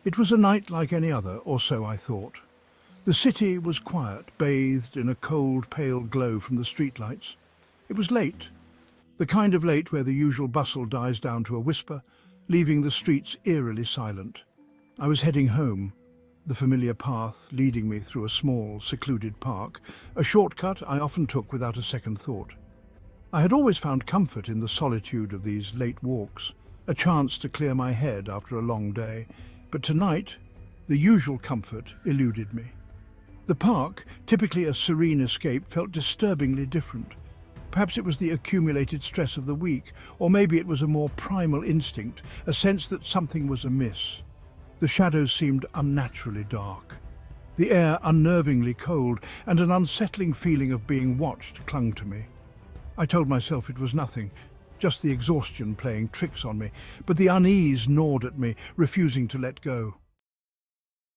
It was a night like any other, or so I thought. The city was quiet, bathed in a cold, pale glow from the streetlights. It was late, the kind of late where the usual bustle dies down to a whisper, leaving the streets eerily silent. I was heading home, the familiar path leading me through a small, secluded park, a shortcut I often took without a second thought. I had always found comfort in the solitude of these late walks, a chance to clear my head after a long day, but tonight, the usual comfort eluded me. The park, typically a serene escape, felt disturbingly different. Perhaps it was the accumulated stress of the week, or maybe it was a more primal instinct, a sense that something was amiss. The shadows seemed unnaturally dark. The air unnervingly cold, and an unsettling feeling of being watched clung to me. I told myself it was nothing, just the exhaustion playing tricks on me, but the unease gnawed at me, refusing to let go.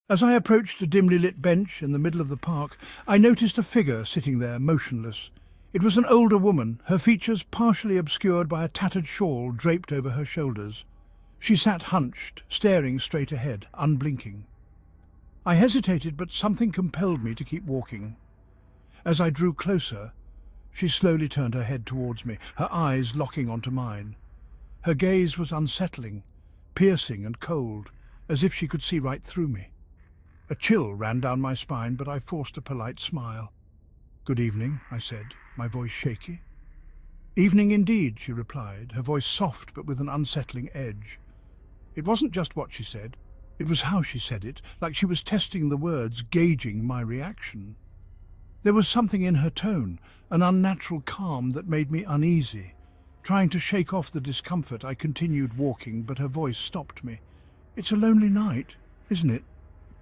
As I approached a dimly lit bench in the middle of the park, I noticed a figure sitting there, motionless. It was an older woman, her features partially obscured by a tattered shawl draped over her shoulders. She sat hunched, staring straight ahead, unblinking. I hesitated, but something compelled me to keep walking. As I drew closer, she slowly turned her head towards me, her eyes locking onto mine. Her gaze was unsettling, piercing and cold, as if she could see right through me. A chill ran down my spine, but I forced a polite smile. "Good evening," I said, my voice shaky. "Evening indeed," she replied, her voice soft but with an unsettling edge. It wasn't just what she said, it was how she said it, like she was testing the words, gauging my reaction. There was something in her tone, an unnatural calm that made me uneasy. Trying to shake off the discomfort, I continued walking, but her voice stopped me. "It's a lonely night, isn't it?"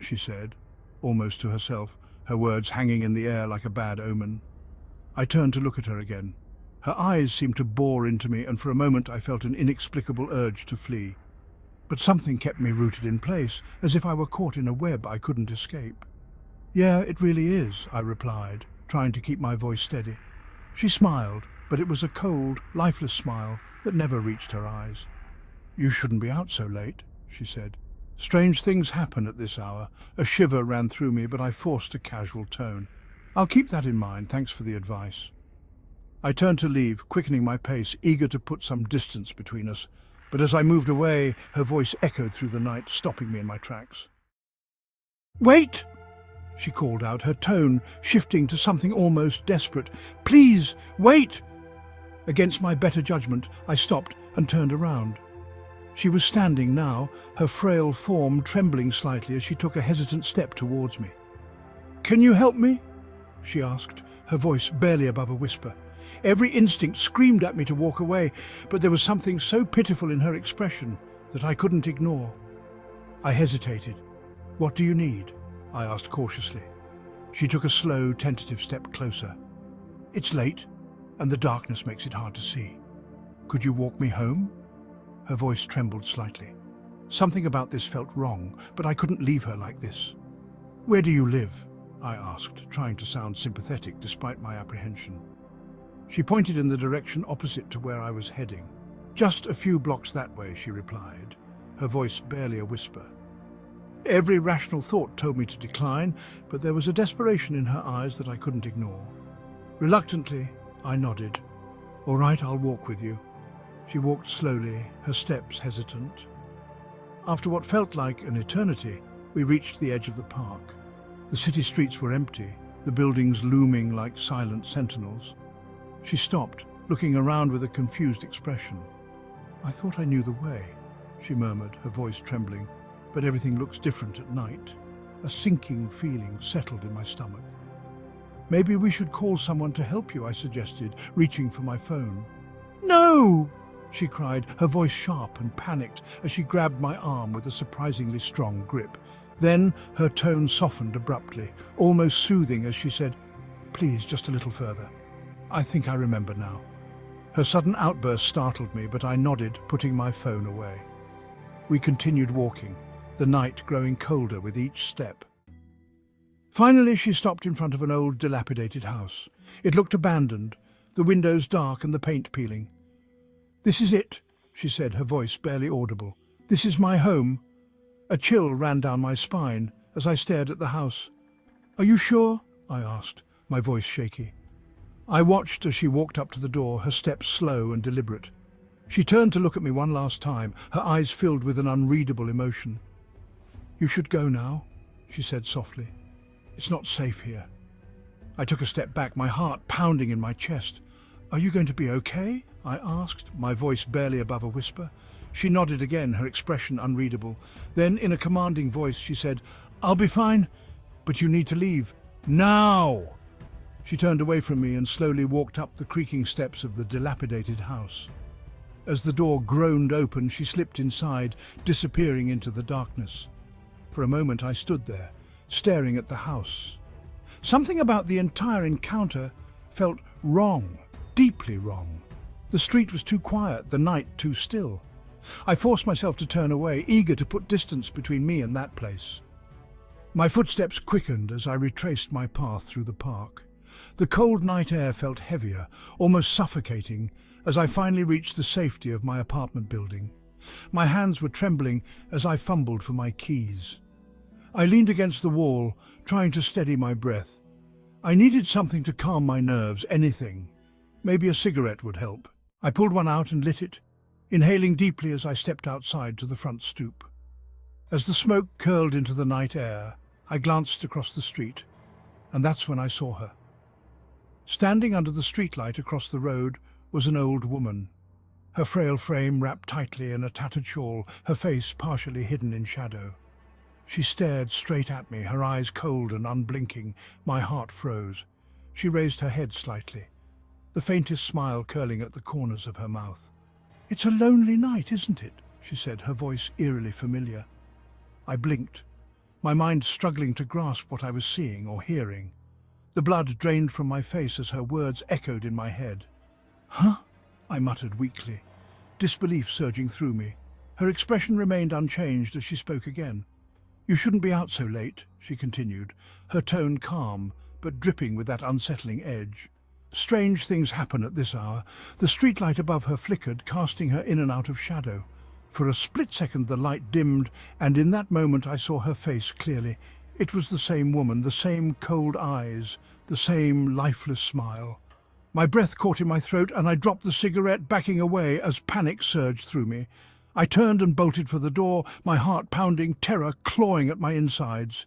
she said, almost to herself, her words hanging in the air like a bad omen. I turned to look at her again. Her eyes seemed to bore into me, and for a moment I felt an inexplicable urge to flee. But something kept me rooted in place, as if I were caught in a web I couldn't escape. "Yeah, it really is," I replied, trying to keep my voice steady. She smiled, but it was a cold, lifeless smile that never reached her eyes. "You shouldn't be out so late," she said. "Strange things happen at this hour." A shiver ran through me, but I forced a casual tone. "I'll keep that in mind, thanks for the advice." I turned to leave, quickening my pace, eager to put some distance between us. But as I moved away, her voice echoed through the night, stopping me in my tracks. "Wait!" she called out, her tone shifting to something almost desperate. "Please, wait!" Against my better judgment, I stopped and turned around. She was standing now, her frail form trembling slightly as she took a hesitant step towards me. "Can you help me?" she asked, her voice barely above a whisper. Every instinct screamed at me to walk away, but there was something so pitiful in her expression that I couldn't ignore. I hesitated. "What do you need?" I asked cautiously. She took a slow, tentative step closer. "It's late, and the darkness makes it hard to see. Could you walk me home?" Her voice trembled slightly. Something about this felt wrong, but I couldn't leave her like this. "Where do you live?" I asked, trying to sound sympathetic despite my apprehension. She pointed in the direction opposite to where I was heading. "Just a few blocks that way," she replied, her voice barely a whisper. Every rational thought told me to decline, but there was a desperation in her eyes that I couldn't ignore. Reluctantly, I nodded. "All right, I'll walk with you." She walked slowly, her steps hesitant. After what felt like an eternity, we reached the edge of the park. The city streets were empty, the buildings looming like silent sentinels. She stopped, looking around with a confused expression. "I thought I knew the way," she murmured, her voice trembling, "but everything looks different at night." A sinking feeling settled in my stomach. "Maybe we should call someone to help you," I suggested, reaching for my phone. "No!" she cried, her voice sharp and panicked as she grabbed my arm with a surprisingly strong grip. Then her tone softened abruptly, almost soothing as she said, "Please, just a little further. I think I remember now." Her sudden outburst startled me, but I nodded, putting my phone away. We continued walking, the night growing colder with each step. Finally, she stopped in front of an old, dilapidated house. It looked abandoned, the windows dark and the paint peeling. "This is it," she said, her voice barely audible. "This is my home." A chill ran down my spine as I stared at the house. "Are you sure?" I asked, my voice shaky. I watched as she walked up to the door, her steps slow and deliberate. She turned to look at me one last time, her eyes filled with an unreadable emotion. "You should go now," she said softly. "It's not safe here." I took a step back, my heart pounding in my chest. "Are you going to be okay?" I asked, my voice barely above a whisper. She nodded again, her expression unreadable. Then, in a commanding voice, she said, "I'll be fine, but you need to leave. Now!" She turned away from me and slowly walked up the creaking steps of the dilapidated house. As the door groaned open, she slipped inside, disappearing into the darkness. For a moment I stood there, staring at the house. Something about the entire encounter felt wrong, deeply wrong. The street was too quiet, the night too still. I forced myself to turn away, eager to put distance between me and that place. My footsteps quickened as I retraced my path through the park. The cold night air felt heavier, almost suffocating, as I finally reached the safety of my apartment building. My hands were trembling as I fumbled for my keys. I leaned against the wall, trying to steady my breath. I needed something to calm my nerves, anything. Maybe a cigarette would help. I pulled one out and lit it, inhaling deeply as I stepped outside to the front stoop. As the smoke curled into the night air, I glanced across the street, and that's when I saw her. Standing under the streetlight across the road was an old woman, her frail frame wrapped tightly in a tattered shawl, her face partially hidden in shadow. She stared straight at me, her eyes cold and unblinking. My heart froze. She raised her head slightly, the faintest smile curling at the corners of her mouth. "It's a lonely night, isn't it?" she said, her voice eerily familiar. I blinked, my mind struggling to grasp what I was seeing or hearing. The blood drained from my face as her words echoed in my head. "Huh?" I muttered weakly, disbelief surging through me. Her expression remained unchanged as she spoke again. "You shouldn't be out so late," she continued, her tone calm, but dripping with that unsettling edge. Strange things happen at this hour. The streetlight above her flickered, casting her in and out of shadow. For a split second the light dimmed, and in that moment I saw her face clearly. It was the same woman, the same cold eyes, the same lifeless smile. My breath caught in my throat, and I dropped the cigarette, backing away as panic surged through me. I turned and bolted for the door, my heart pounding, terror clawing at my insides.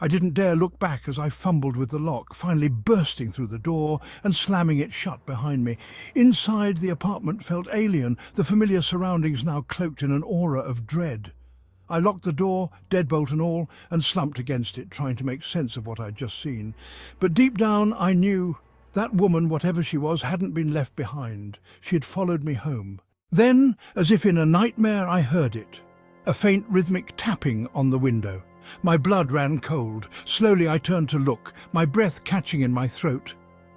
I didn't dare look back as I fumbled with the lock, finally bursting through the door and slamming it shut behind me. Inside, the apartment felt alien, the familiar surroundings now cloaked in an aura of dread. I locked the door, deadbolt and all, and slumped against it, trying to make sense of what I'd just seen. But deep down, I knew that woman, whatever she was, hadn't been left behind. She had followed me home. Then, as if in a nightmare, I heard it. A faint rhythmic tapping on the window. My blood ran cold. Slowly I turned to look, my breath catching in my throat.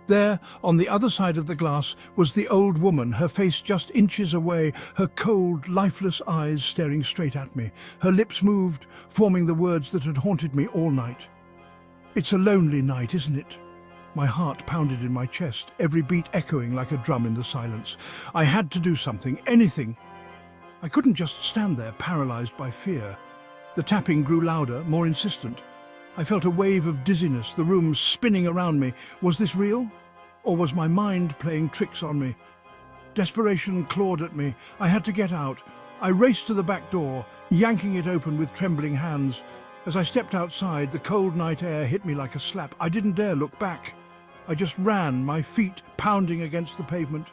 There, on the other side of the glass, was the old woman, her face just inches away, her cold, lifeless eyes staring straight at me. Her lips moved, forming the words that had haunted me all night. "It's a lonely night, isn't it?" My heart pounded in my chest, every beat echoing like a drum in the silence. I had to do something, anything. I couldn't just stand there, paralyzed by fear. The tapping grew louder, more insistent. I felt a wave of dizziness, the room spinning around me. Was this real? Or was my mind playing tricks on me? Desperation clawed at me. I had to get out. I raced to the back door, yanking it open with trembling hands. As I stepped outside, the cold night air hit me like a slap. I didn't dare look back. I just ran, my feet pounding against the pavement,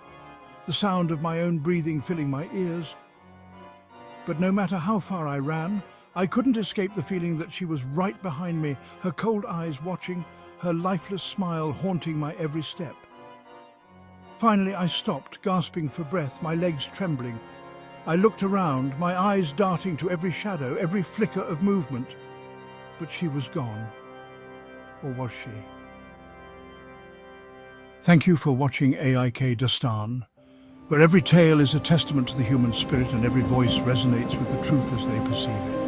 the sound of my own breathing filling my ears. But no matter how far I ran, I couldn't escape the feeling that she was right behind me, her cold eyes watching, her lifeless smile haunting my every step. Finally I stopped, gasping for breath, my legs trembling. I looked around, my eyes darting to every shadow, every flicker of movement. But she was gone. Or was she? Thank you for watching aikdastaan, where every tale is a testament to the human spirit and every voice resonates with the truth as they perceive it.